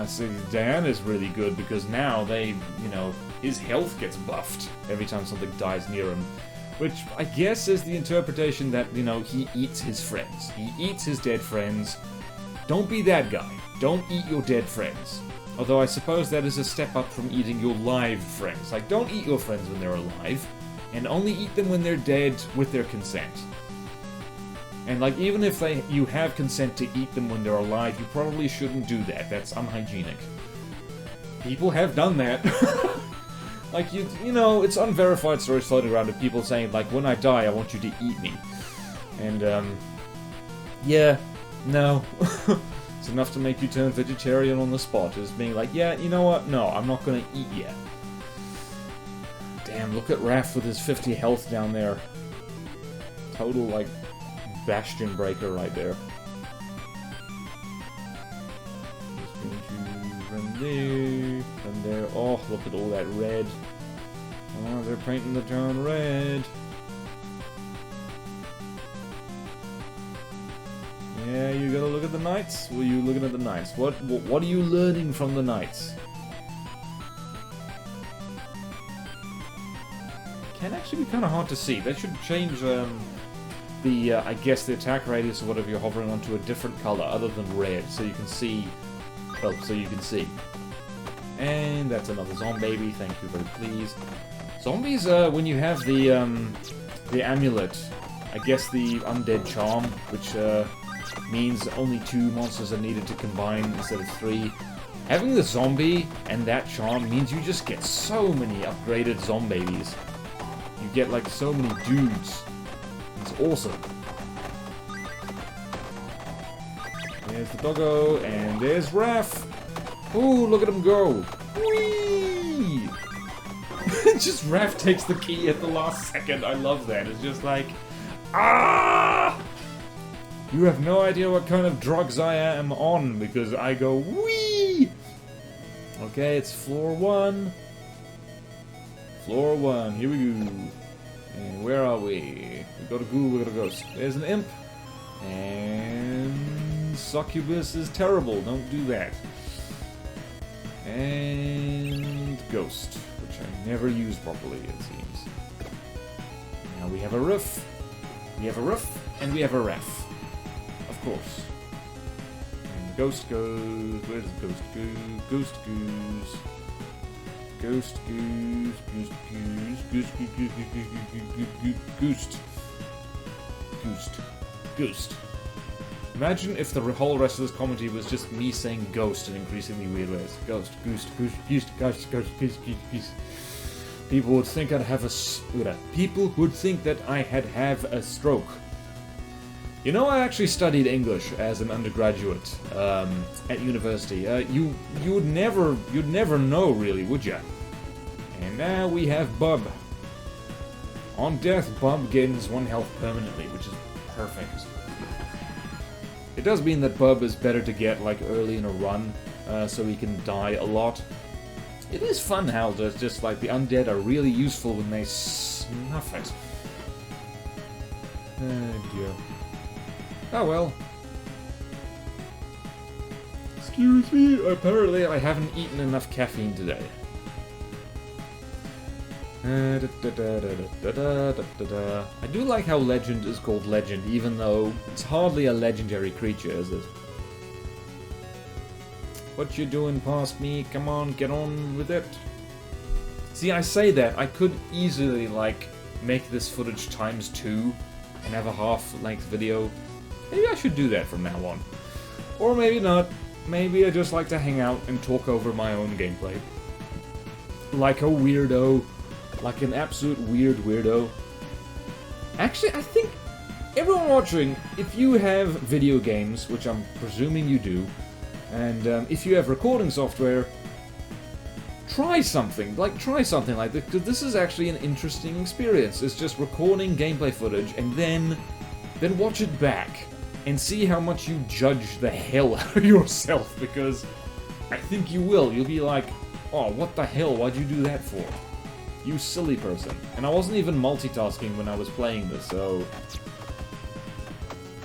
So Diana's really good because now they, you know, his health gets buffed every time something dies near him. Which I guess is the interpretation that, you know, he eats his friends. He eats his dead friends. Don't be that guy. Don't eat your dead friends. Although I suppose that is a step up from eating your live friends. Like, don't eat your friends when they're alive, and only eat them when they're dead with their consent. And, like, even if you have consent to eat them when they're alive, you probably shouldn't do that. That's unhygienic. People have done that. Like, you know, it's unverified stories floating around of people saying, like, when I die, I want you to eat me. And, yeah, no. It's enough to make you turn vegetarian on the spot. Just being like, yeah, you know what? No, I'm not gonna eat you. Damn, look at Raph with his 50 health down there. Total, like, bastion breaker right there. Just going to run there, and there. Oh, look at all that red. Oh, they're painting the town red. Yeah, you gotta look at the knights. Were you looking at the knights? What are you learning from the knights? Can actually be kind of hard to see. They should change I guess the attack radius or whatever you're hovering onto a different color other than red, so you can see. Well, so you can see. And that's another zombie. Thank you, very please. Zombies, when you have the amulet, I guess the undead charm, which means only 2 monsters are needed to combine instead of 3. Having the zombie and that charm means you just get so many upgraded zombabies. You get like so many dudes. It's awesome. There's the doggo, and there's Raph. Ooh, look at him go. Whee! Just Raph takes the key at the last second. I love that. It's just like, ah! You have no idea what kind of drugs I am on because I go whee! Okay, it's floor 1. Floor 1, here we go. And where are we? We got a ghoul, we got a ghost. There's an imp. And succubus is terrible, don't do that. And ghost, which I never use properly, it seems. Now we have a roof. We have a roof, and we have a ref. Of course. And the ghost goes. Where does the ghost go? Ghost goose. Ghost goose. Ghost goose. Ghost goose. Ghost. Ghost. Ghost. Imagine if the whole rest of this commentary was just me saying ghost in increasingly weird ways. Ghost, goose, goose, goose, ghost, ghost, goose, goose, goose. People would think I'd have a. People would think that I have a stroke. You know, I actually studied English as an undergraduate at university. You'd never know, really, would ya? And now we have Bub. On death, Bub gains 1 health permanently, which is perfect. It does mean that Bub is better to get like early in a run, so he can die a lot. It is fun how there's just like the undead are really useful when they snuff it. Oh dear. Oh well. Excuse me, apparently I haven't eaten enough caffeine today. I do like how Legend is called Legend, even though it's hardly a legendary creature, is it? What you doing past me? Come on, get on with it. See, I say that, I could easily, like, make this footage ×2 and have a half-length video. Maybe I should do that from now on. Or maybe not. Maybe I just like to hang out and talk over my own gameplay. Like a weirdo. Like an absolute weird weirdo. Actually, I think everyone watching, if you have video games, which I'm presuming you do, and if you have recording software, try something like this, because this is actually an interesting experience. It's just recording gameplay footage and then watch it back and see how much you judge the hell out of yourself, because I think you will. You'll be like, oh, what the hell, why'd you do that for? You silly person. And I wasn't even multitasking when I was playing this, so...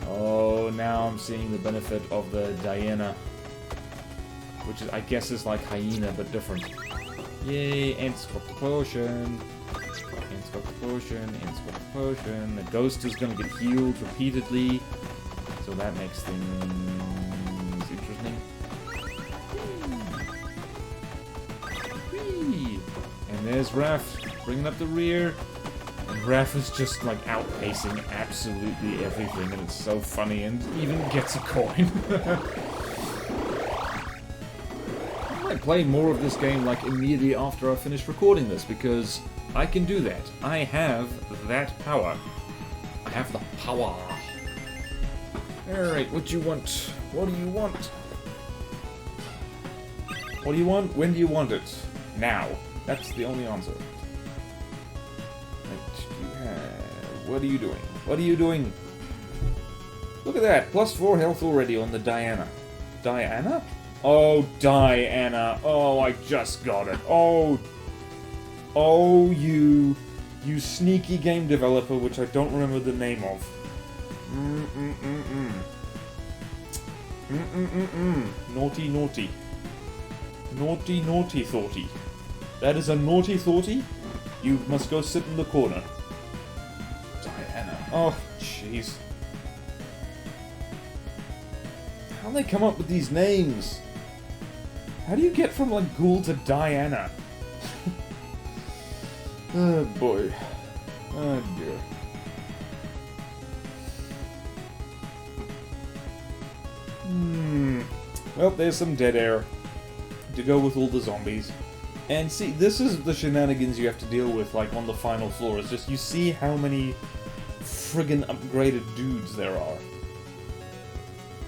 Oh, now I'm seeing the benefit of the Diana. Which is, I guess is like hyena, but different. Yay, Ant's got the potion. Ant's got the potion, Ant's got the potion. The ghost is gonna get healed repeatedly. So that makes things interesting. Whee! And there's Raph, bringing up the rear. And Raph is just like outpacing absolutely everything, and it's so funny, and even gets a coin. I might play more of this game like immediately after I finish recording this, because I can do that. I have that power. I have the power. Alright, what do you want? What do you want? What do you want? When do you want it? Now. That's the only answer. What are you doing? What are you doing? Look at that. +4 health already on the Diana. Diana? Oh, Diana. Oh, I just got it. Oh. Oh, you sneaky game developer, which I don't remember the name of. Naughty, naughty. Naughty, naughty, thoughty. That is a naughty thoughty? You must go sit in the corner. Diana. Oh, jeez. How do they come up with these names? How do you get from, like, Ghoul to Diana? Oh, boy. Oh, dear. Well, there's some dead air to go with all the zombies. And see, this is the shenanigans you have to deal with, like, on the final floor. It's just, you see how many friggin' upgraded dudes there are.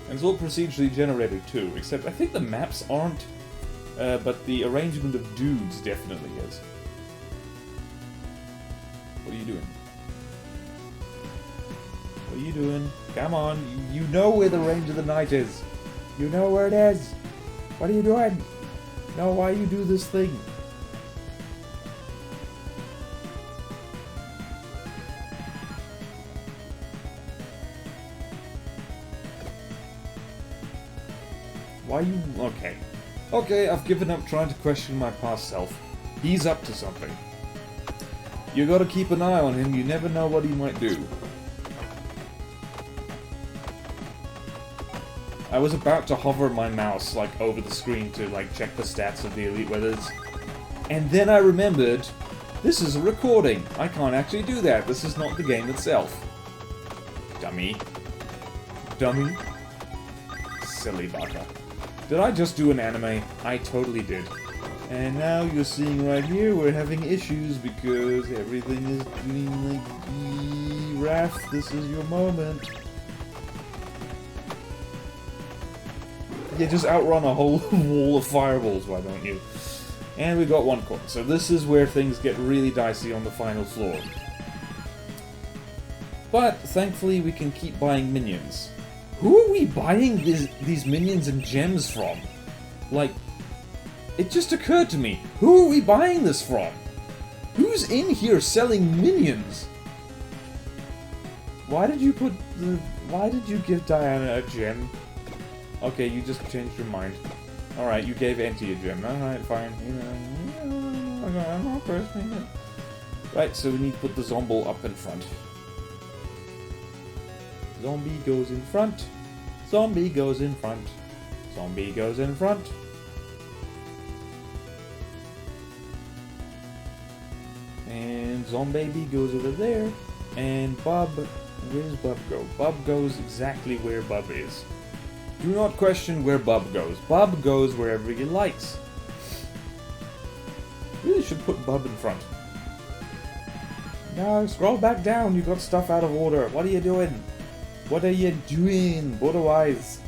And it's all procedurally generated, too. Except, I think the maps aren't, but the arrangement of dudes definitely is. What are you doing? What are you doing? Come on, you know where the range of the night is. You know where it is. What are you doing? No, why you do this thing? Why you... Okay. Okay, I've given up trying to question my past self. He's up to something. You gotta keep an eye on him, you never know what he might do. I was about to hover my mouse, like, over the screen to, like, check the stats of the Elite Withers. And then I remembered, this is a recording. I can't actually do that. This is not the game itself. Dummy. Dummy. Silly bugger. Did I just do an anime? I totally did. And now you're seeing right here, we're having issues because everything is doing like... Raph, this is your moment. Yeah, just outrun a whole wall of fireballs, why don't you? And we got one coin. So this is where things get really dicey on the final floor. But, thankfully, we can keep buying minions. Who are we buying these minions and gems from? Like, it just occurred to me. Who are we buying this from? Who's in here selling minions? Why did you put the... Why did you give Diana a gem? Okay, you just changed your mind. Alright, you gave Auntie a gem. Alright, fine. I'm not questioning it. Right, so we need to put the zombie up in front. Zombie goes in front. Zombie goes in front. Zombie goes in front. And Zombaby goes over there. And Bob, where does Bob go? Bob goes exactly where Bob is. Do not question where Bob goes. Bob goes wherever he likes. Really should put Bob in front. No, scroll back down. You got stuff out of order. What are you doing? What are you doing? BorderWise.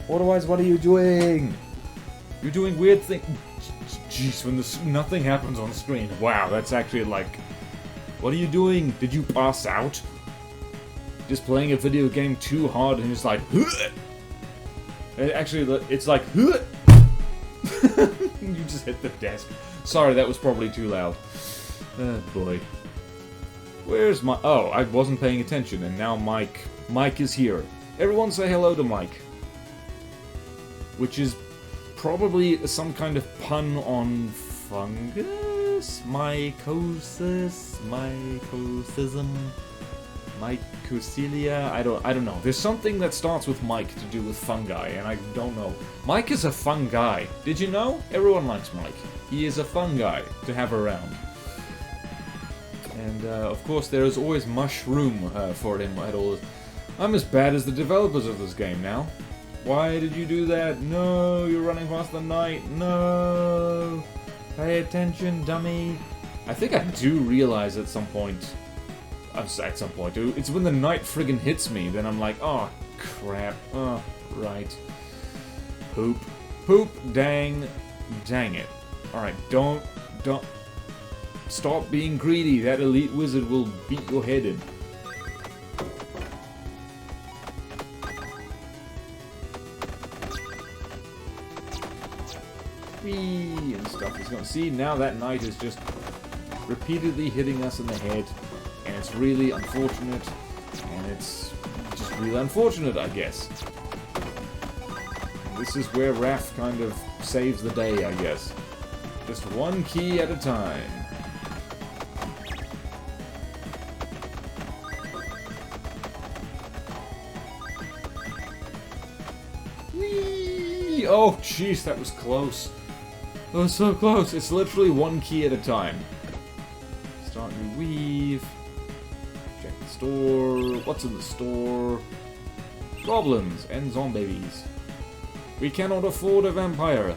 BorderWise, what are you doing? You're doing weird things. Jeez, when nothing happens on screen. Wow, that's actually like... What are you doing? Did you pass out? Just playing a video game too hard and it's like... Actually, it's like... You just hit the desk. Sorry, that was probably too loud. Oh, boy. Where's my... Oh, I wasn't paying attention, and now Mike is here. Everyone say hello to Mike. Which is probably some kind of pun on fungus? Mycosis? Mycosism? Mycosilia? I don't know. There's something that starts with Mike to do with fungi, and I don't know. Mike is a fun guy. Did you know? Everyone likes Mike. He is a fun guy to have around. And, of course, there is always mushroom for him at all. I'm as bad as the developers of this game now. Why did you do that? No, you're running past the night. No. Pay attention, dummy. I think I do realize at some point... At some point, dude. It's when the night friggin' hits me, then I'm like, oh, crap. Oh, right. Poop. Poop. Dang. Dang it. Alright, don't... Stop being greedy. That elite wizard will beat your head in. Whee! And stuff is going to see. Now that knight is just repeatedly hitting us in the head. And it's really unfortunate. And it's just really unfortunate, I guess. This is where Raph kind of saves the day, I guess. Just one key at a time. Whee! Oh, jeez, that was close. That was so close. It's literally one key at a time. Start new weave. Check the store. What's in the store? Goblins and zombies. We cannot afford a vampire.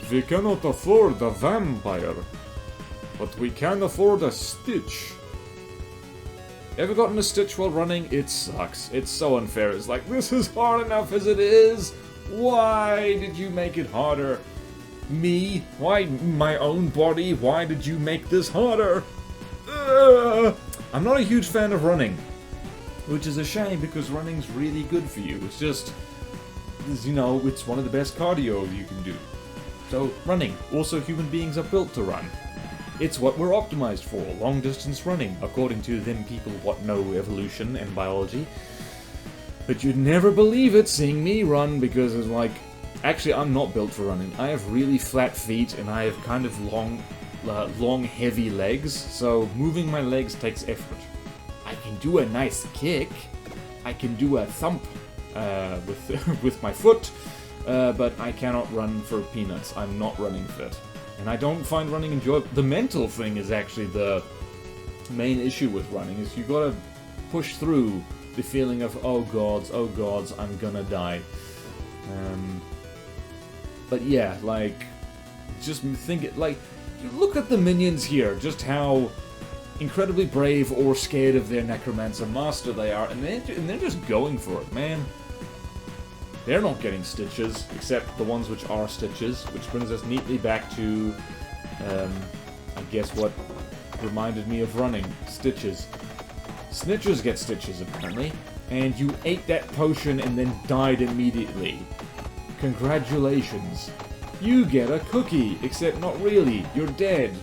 We cannot afford a vampire. But we can afford a stitch. Ever gotten a stitch while running? It sucks. It's so unfair. It's like, this is hard enough as it is. Why did you make it harder? Me? Why my own body? Why did you make this harder? I'm not a huge fan of running. Which is a shame because running's really good for you. It's just, you know, it's one of the best cardio you can do. So, running. Also, human beings are built to run. It's what we're optimized for, long-distance running, according to them people what know evolution and biology. But you'd never believe it seeing me run, because it's like... Actually, I'm not built for running. I have really flat feet, and I have kind of long, heavy legs, so moving my legs takes effort. I can do a nice kick. I can do a thump with my foot. But I cannot run for peanuts. I'm not running fit. And I don't find running enjoyable. The mental thing is actually the main issue with running, is you gotta push through the feeling of, oh gods, I'm gonna die. But yeah, like, just think it, like, look at the minions here, just how incredibly brave or scared of their necromancer master they are, and they're just going for it, man. They're not getting stitches, except the ones which are stitches, which brings us neatly back to, I guess what reminded me of running. Stitches. Snitches get stitches, apparently. And you ate that potion and then died immediately. Congratulations. You get a cookie, except not really. You're dead.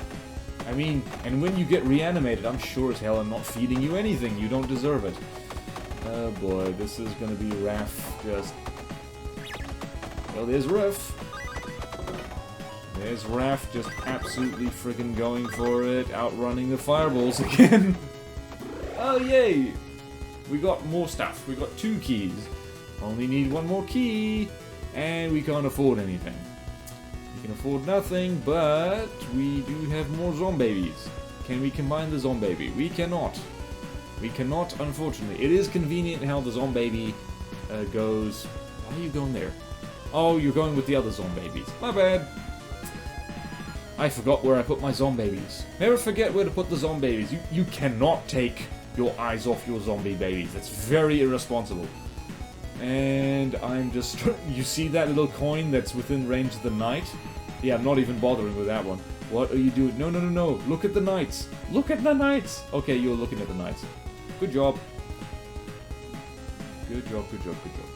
I mean, and when you get reanimated, I'm sure as hell I'm not feeding you anything. You don't deserve it. Oh boy, this is gonna be Raph just... Well, there's Raph. There's Raph just absolutely friggin' going for it, outrunning the fireballs again. Oh, yay! We got more stuff. We got 2 keys. Only need 1 more key, and we can't afford anything. We can afford nothing, but we do have more zombabies. Can we combine the zombaby? We cannot. We cannot, unfortunately. It is convenient how the zombaby goes... Why are you going there? Oh, you're going with the other zombabies. My bad. I forgot where I put my zombabies. Never forget where to put the zombabies. You cannot take your eyes off your zombie babies. That's very irresponsible. And I'm just... You see that little coin that's within range of the knight? Yeah, I'm not even bothering with that one. What are you doing? No, no, no, no. Look at the knights. Look at the knights. Okay, you're looking at the knights. Good job. Good job, good job, good job.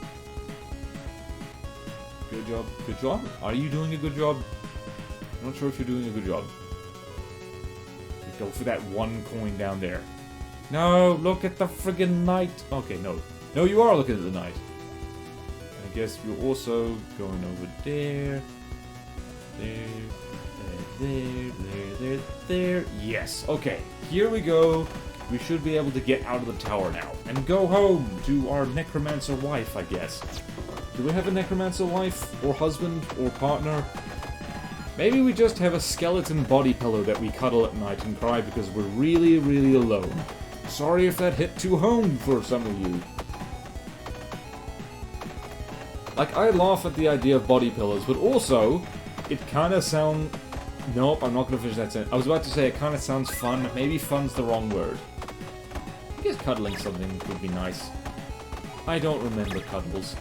Good job, good job. Are you doing a good job? I'm not sure if you're doing a good job. Go for that 1 coin down there. No, look at the friggin' knight. Okay, no. No, you are looking at the knight. I guess you're also going over there. There. Yes, okay. Here we go. We should be able to get out of the tower now. And go home to our necromancer wife, I guess. Do we have a necromancer wife? Or husband? Or partner? Maybe we just have a skeleton body pillow that we cuddle at night and cry because we're really, really alone. Sorry if that hit too home for some of you. Like, I laugh at the idea of body pillows, but also, it kinda sound... Nope, I'm not gonna finish that sentence. I was about to say it kinda sounds fun. Maybe fun's the wrong word. I guess cuddling something would be nice. I don't remember cuddles.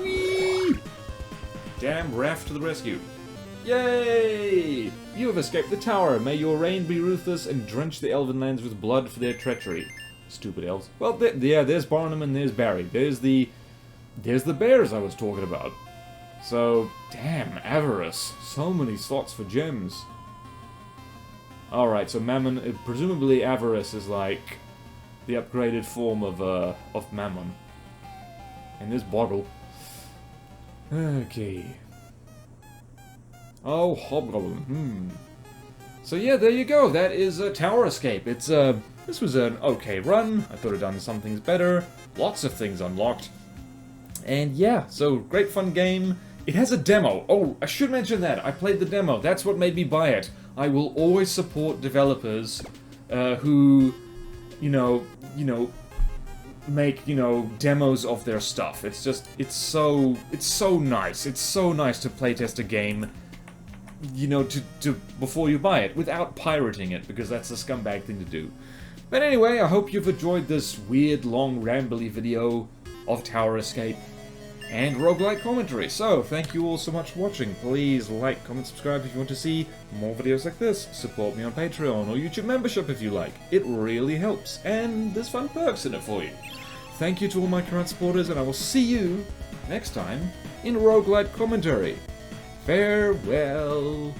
Whee! Damn Raph to the rescue. Yay! You have escaped the tower. May your reign be ruthless and drench the elven lands with blood for their treachery. Stupid elves. Well, yeah, there's Barnum and there's Barry. There's the bears I was talking about. So, damn, avarice. So many slots for gems. Alright, so Mammon, presumably avarice is like the upgraded form of Mammon. And there's Boggle. Okay. Oh, Hobgoblin. So yeah, there you go. That is a Tower Escape. It's this was an okay run. I thought I'd done some things better. Lots of things unlocked. And yeah, so great fun game. It has a demo. Oh, I should mention that. I played the demo. That's what made me buy it. I will always support developers who, you know, make, demos of their stuff. It's just, it's so nice. It's so nice to playtest a game, before you buy it, without pirating it, because that's a scumbag thing to do. But anyway, I hope you've enjoyed this weird, long, rambly video of Tower Escape and roguelike commentary. So, thank you all so much for watching. Please like, comment, subscribe if you want to see more videos like this. Support me on Patreon or YouTube membership if you like. It really helps, and there's fun perks in it for you. Thank you to all my current supporters, and I will see you next time in roguelike commentary. Farewell.